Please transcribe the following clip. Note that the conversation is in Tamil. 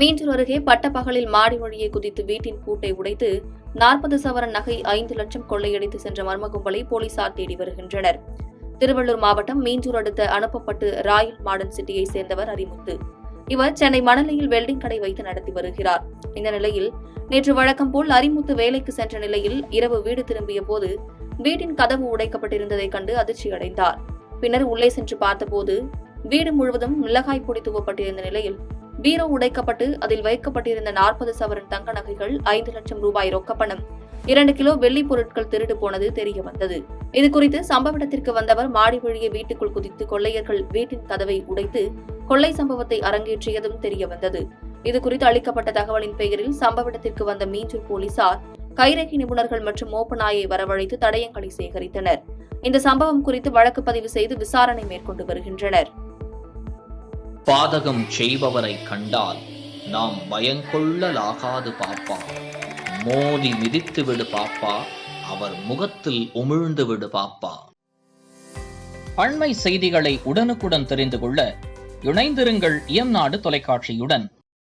மீஞ்சூர் அருகே பட்டப்பகலில் மாடி வழியை குதித்து வீட்டின் பூட்டை உடைத்து 40 சவரன் நகை 5 லட்சம் கொள்ளையடித்து சென்ற மர்ம கும்பலை போலீசார் தேடி வருகின்றனர். திருவள்ளூர் மாவட்டம் மீஞ்சூர் அடுத்த அனுப்பப்பட்டு ராயல் மாடர்ன் சிட்டியை சேர்ந்தவர் அரிமுத்து. இவர் சென்னை மணலியில் வெல்டிங் கடை வைத்து நடத்தி வருகிறார். இந்த நிலையில் நேற்று வழக்கம் போல் அரிமுத்து வேலைக்கு சென்ற நிலையில் இரவு வீடு திரும்பிய போது வீட்டின் கதவு உடைக்கப்பட்டிருந்ததைக் கண்டு அதிர்ச்சியடைந்தார். பின்னர் உள்ளே சென்று பார்த்தபோது வீடு முழுவதும் மிளகாய் பொடி தூவப்பட்டிருந்த நிலையில் பீரோ உடைக்கப்பட்டு அதில் வைக்கப்பட்டிருந்த 40 சவரன் தங்க நகைகள், 5 லட்சம் ரூபாய் ரொக்கப்பணம், 2 கிலோ வெள்ளி பொருட்கள் திருடு போனது தெரிய வந்தது. இதுகுறித்து சம்பவ இடத்திற்கு வந்தவர் மாடி வழியே வீட்டுக்குள் குதித்து கொள்ளையர்கள் வீட்டின் கதவை உடைத்து கொள்ளை சம்பவத்தை அரங்கேற்றியதும் தெரிய வந்தது. இதுகுறித்து அளிக்கப்பட்ட தகவலின் பெயரில் சம்பவ இடத்திற்கு வந்த மீஞ்சூர் போலீசார் கைரேகை நிபுணர்கள் மற்றும் மோப்ப நாயை வரவழைத்து தடயங்களை சேகரித்தனர். இந்த சம்பவம் குறித்து வழக்கு பதிவு செய்து விசாரணை மேற்கொண்டு வருகின்றனர். பாதகம் செய்பவரை கண்டால் நாம் பயங்கொள்ளலாகாது பாப்பா. மோதி மிதித்து விடு பாப்பா, அவர் முகத்தில் உமிழ்ந்து விடு பாப்பா. அண்மை செய்திகளை உடனுக்குடன் தெரிந்து கொள்ள இணைந்திருங்கள் இயம்நாடு தொலைக்காட்சியுடன்.